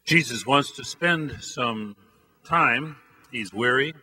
Jesus wants to spend some time. He's weary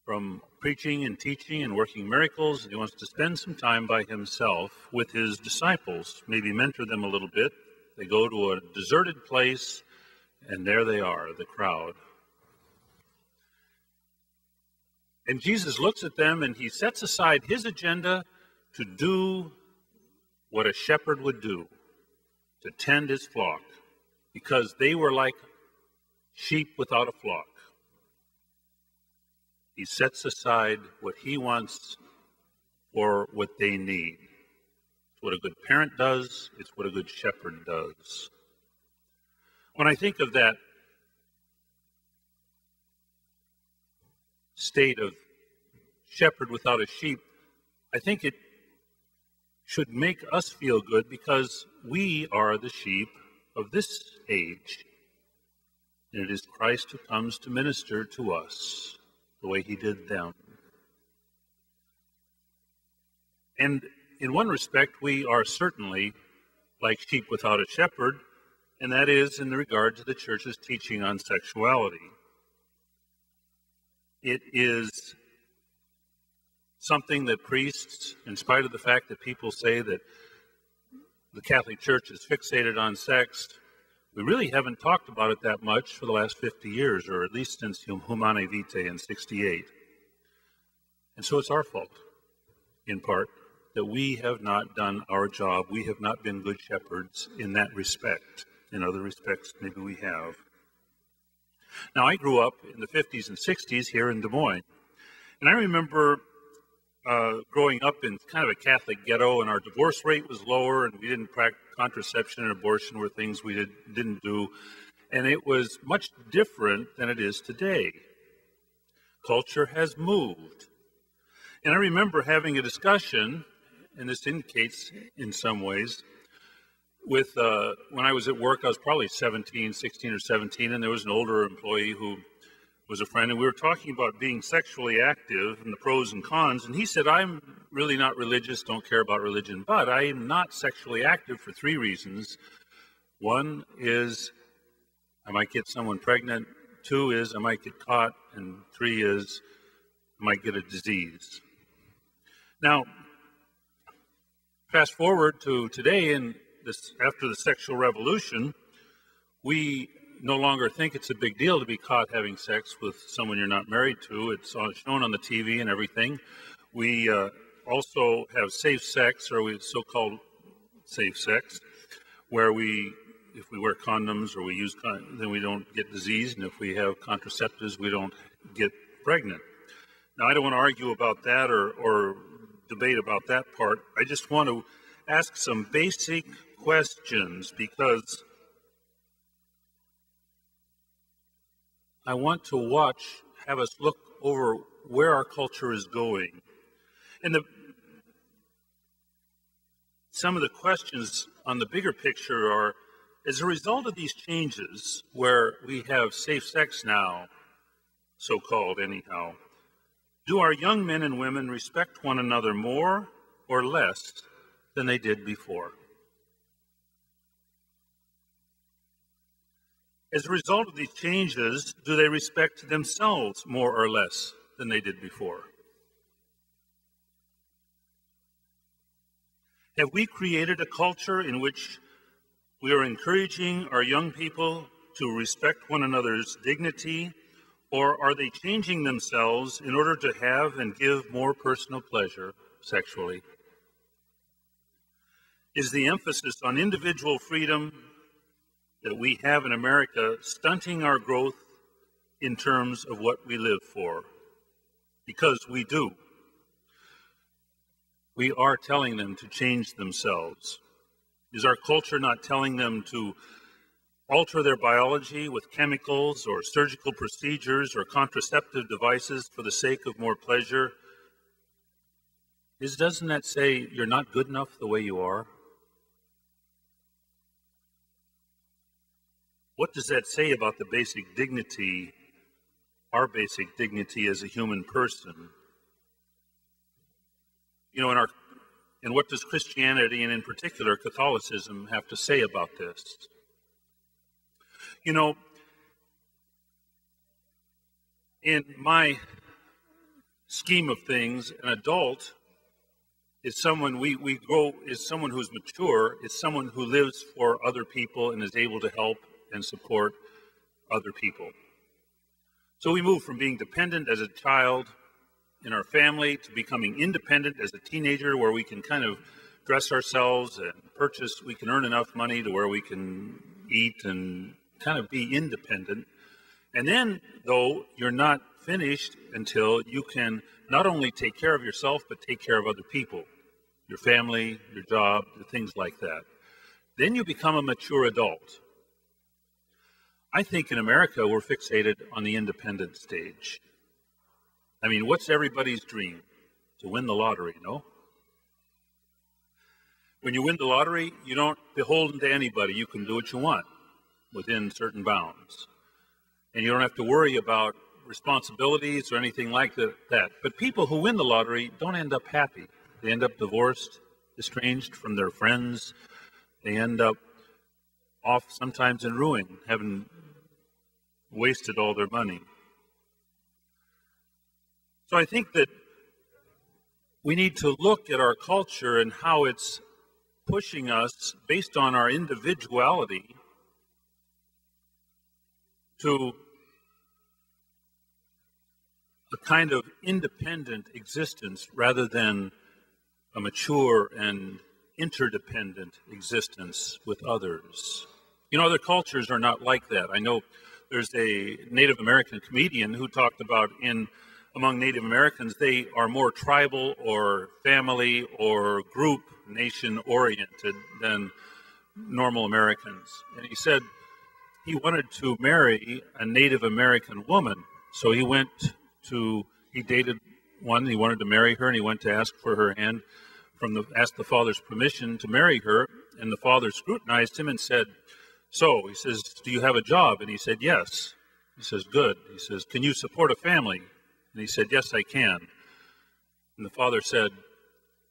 from preaching and teaching and working miracles, and he wants to spend some time by himself with his disciples, maybe mentor them a little bit. They go to a deserted place, and there they are, the crowd. And Jesus looks at them, and he sets aside his agenda to do what a shepherd would do, to tend his flock, because they were like sheep without a flock. He sets aside what he wants for what they need. It's what a good parent does. It's what a good shepherd does. When I think of that state of shepherd without a sheep, I think it should make us feel good because we are the sheep of this age. And it is Christ who comes to minister to us the way he did them. And in one respect, we are certainly like sheep without a shepherd, and that is in regard to the church's teaching on sexuality. It is something that priests, in spite of the fact that people say that the Catholic Church is fixated on sex, we really haven't talked about it that much for the last 50 years, or at least since Humanae Vitae in 68. And so it's our fault, in part, that we have not done our job. We have not been good shepherds in that respect. In other respects, maybe we have. Now, I grew up in the 50s and 60s here in Des Moines. And I remember growing up in kind of a Catholic ghetto, and our divorce rate was lower, and we didn't practice contraception and abortion were things we didn't do. And it was much different than it is today. Culture has moved. And I remember having a discussion, and this indicates in some ways, with when I was at work, I was probably 16 or 17, and there was an older employee who was a friend, and we were talking about being sexually active and the pros and cons, and he said, I'm really not religious, don't care about religion, but I am not sexually active for 3 reasons. 1 is I might get someone pregnant, 2 is I might get caught, and 3 is I might get a disease. Now, fast forward to today, and after the sexual revolution, we no longer think it's a big deal to be caught having sex with someone you're not married to. It's shown on the TV and everything. We also have safe sex, or so-called safe sex, where if we wear condoms or we use then we don't get disease, and if we have contraceptives, we don't get pregnant. Now, I don't want to argue about that or debate about that part. I just want to ask some basic questions, because I want to have us look over where our culture is going. And some of the questions on the bigger picture are, as a result of these changes, where we have safe sex now, so-called anyhow, do our young men and women respect one another more or less than they did before? As a result of these changes, do they respect themselves more or less than they did before? Have we created a culture in which we are encouraging our young people to respect one another's dignity, or are they changing themselves in order to have and give more personal pleasure sexually? Is the emphasis on individual freedom that we have in America stunting our growth in terms of what we live for? Because we do. We are telling them to change themselves. Is our culture not telling them to alter their biology with chemicals or surgical procedures or contraceptive devices for the sake of more pleasure? Doesn't that say you're not good enough the way you are? What does that say about the basic dignity, our basic dignity as a human person? You know, and what does Christianity, and in particular Catholicism, have to say about this? You know, in my scheme of things, an adult is someone is someone who's mature, is someone who lives for other people and is able to help and support other people. So we move from being dependent as a child in our family to becoming independent as a teenager, where we can kind of dress ourselves and purchase, we can earn enough money to where we can eat and kind of be independent. And then, though, you're not finished until you can not only take care of yourself, but take care of other people, your family, your job, things like that. Then you become a mature adult. I think in America, we're fixated on the independent stage. I mean, what's everybody's dream? To win the lottery, no? When you win the lottery, you don't beholden to anybody. You can do what you want within certain bounds. And you don't have to worry about responsibilities or anything like that. But people who win the lottery don't end up happy. They end up divorced, estranged from their friends. They end up off sometimes in ruin, having wasted all their money. So I think that we need to look at our culture and how it's pushing us based on our individuality to a kind of independent existence rather than a mature and interdependent existence with others. You know, other cultures are not like that. I know there's a Native American comedian who talked about among Native Americans, they are more tribal or family or group nation oriented than normal Americans. And he said he wanted to marry a Native American woman. So he dated one, he wanted to marry her, and he went to ask for her hand, asked the father's permission to marry her, and the father scrutinized him and said, so, he says, do you have a job? And he said, yes. He says, good. He says, can you support a family? And he said, yes, I can. And the father said,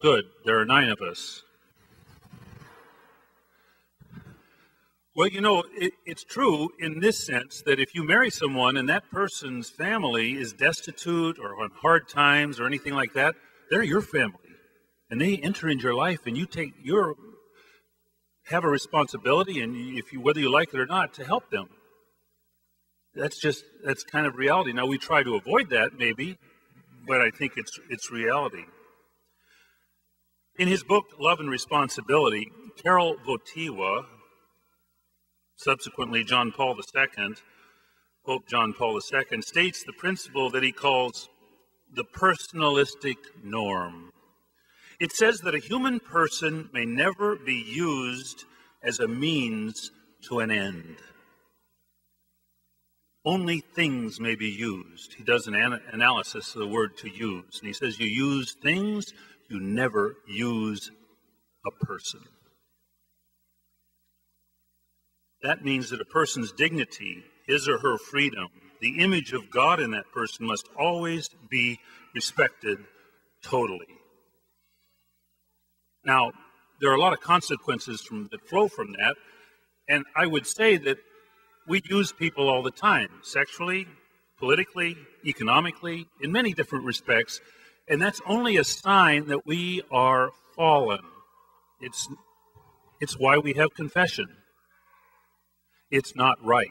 good, there are 9 of us. Well, you know, it's true in this sense that if you marry someone and that person's family is destitute or on hard times or anything like that, they're your family. And they enter into your life and you have a responsibility, and whether you like it or not, to help them. That's kind of reality. Now, we try to avoid that, maybe, but I think it's reality. In his book, Love and Responsibility, Karol Wojtyła, subsequently John Paul II, Pope John Paul II, states the principle that he calls the personalistic norm. It says that a human person may never be used as a means to an end. Only things may be used. He does an analysis of the word to use. And he says you use things, you never use a person. That means that a person's dignity, his or her freedom, the image of God in that person must always be respected totally. Now, there are a lot of consequences that flow from that, and I would say that we use people all the time, sexually, politically, economically, in many different respects, and that's only a sign that we are fallen. It's why we have confession. It's not right.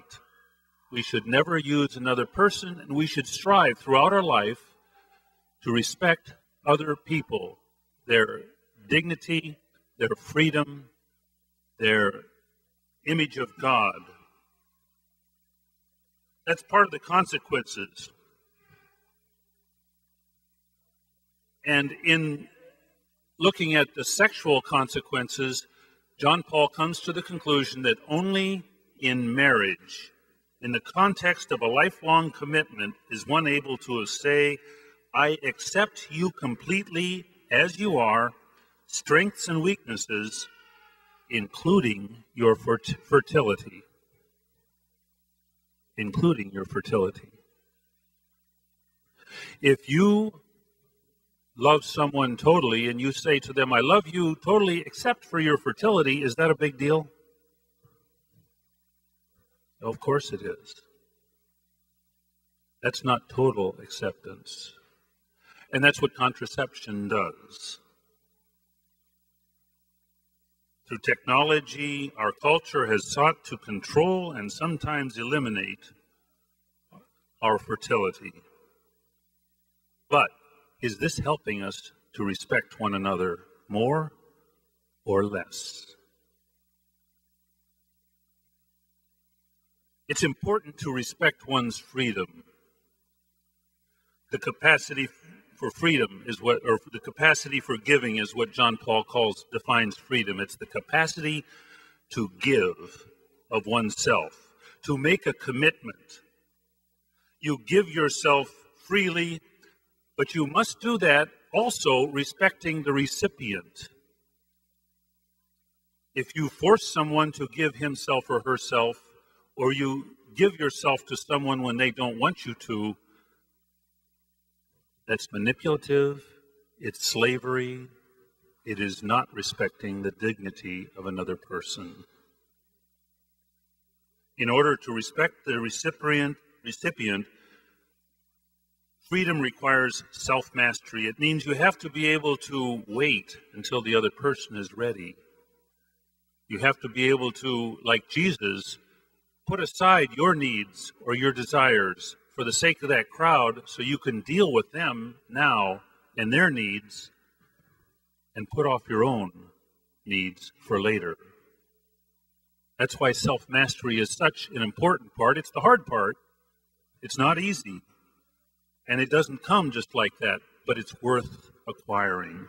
We should never use another person, and we should strive throughout our life to respect other people, their dignity, their freedom, their image of God. That's part of the consequences. And in looking at the sexual consequences, John Paul comes to the conclusion that only in marriage, in the context of a lifelong commitment, is one able to say, I accept you completely as you are, strengths and weaknesses, including your fertility. Including your fertility. If you love someone totally and you say to them, I love you totally except for your fertility, is that a big deal? Of course it is. That's not total acceptance. And that's what contraception does. Through technology, our culture has sought to control and sometimes eliminate our fertility. But is this helping us to respect one another more or less? It's important to respect one's freedom. The capacity for freedom is what, or the capacity for giving is what John Paul defines freedom. It's the capacity to give of oneself, to make a commitment. You give yourself freely, but you must do that also respecting the recipient. If you force someone to give himself or herself, or you give yourself to someone when they don't want you to, that's manipulative, it's slavery, it is not respecting the dignity of another person. In order to respect the recipient, freedom requires self-mastery. It means you have to be able to wait until the other person is ready. You have to be able to, like Jesus, put aside your needs or your desires for the sake of that crowd so you can deal with them now and their needs and put off your own needs for later. That's why self-mastery is such an important part. It's the hard part. It's not easy. And it doesn't come just like that, but it's worth acquiring.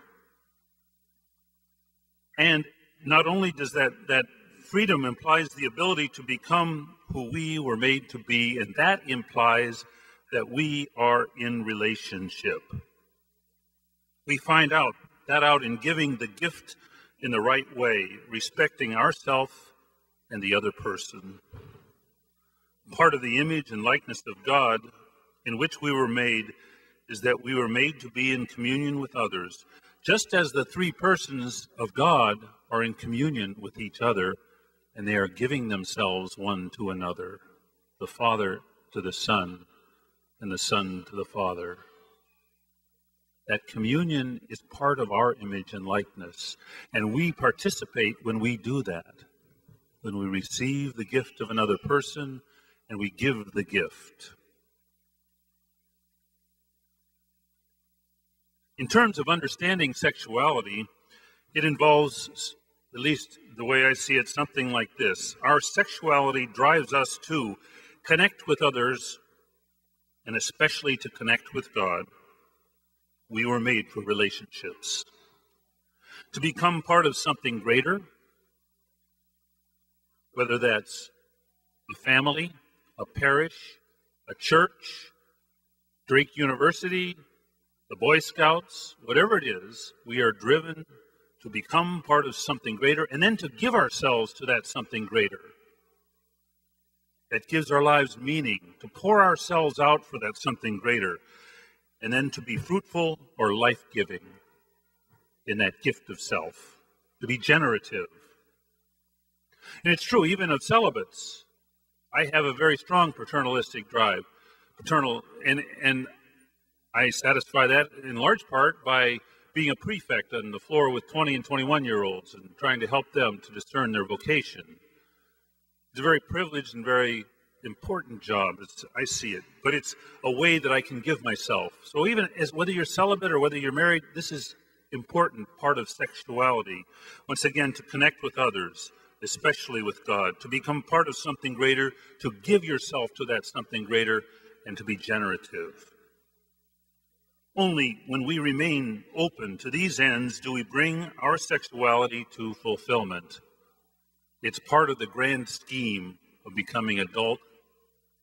And not only does that freedom implies the ability to become who we were made to be, and that implies that we are in relationship. We find out in giving the gift in the right way, respecting ourselves and the other person. Part of the image and likeness of God in which we were made is that we were made to be in communion with others. Just as the three persons of God are in communion with each other, and they are giving themselves one to another, the Father to the Son, and the Son to the Father. That communion is part of our image and likeness, and we participate when we do that, when we receive the gift of another person and we give the gift. In terms of understanding sexuality, it involves, at least the way I see it, something like this. Our sexuality drives us to connect with others, and especially to connect with God. We were made for relationships. To become part of something greater, whether that's a family, a parish, a church, Drake University, the Boy Scouts, whatever it is, we are driven to become part of something greater, and then to give ourselves to that something greater. That gives our lives meaning, to pour ourselves out for that something greater, and then to be fruitful or life-giving in that gift of self, to be generative. And it's true even of celibates. I have a very strong paternalistic drive, and I satisfy that in large part by being a prefect on the floor with 20 and 21-year-olds and trying to help them to discern their vocation. It's a very privileged and very important job, as I see it, but it's a way that I can give myself. So even as whether you're celibate or whether you're married, this is important part of sexuality. Once again, to connect with others, especially with God, to become part of something greater, to give yourself to that something greater, and to be generative. Only when we remain open to these ends do we bring our sexuality to fulfillment. It's part of the grand scheme of becoming adult,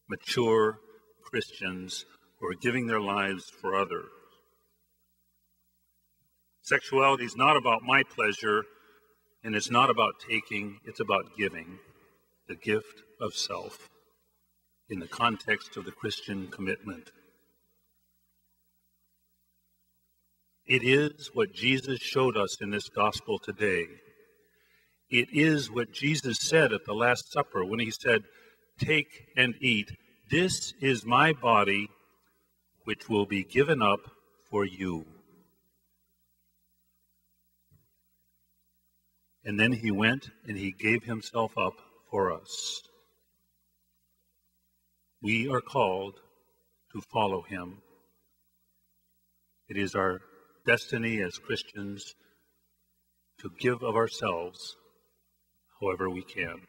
mature Christians who are giving their lives for others. Sexuality is not about my pleasure, and it's not about taking, it's about giving, the gift of self in the context of the Christian commitment. It is what Jesus showed us in this gospel today. It is what Jesus said at the Last Supper when he said, "Take and eat. This is my body, which will be given up for you." And then he went and he gave himself up for us. We are called to follow him. It is our destiny as Christians to give of ourselves however we can.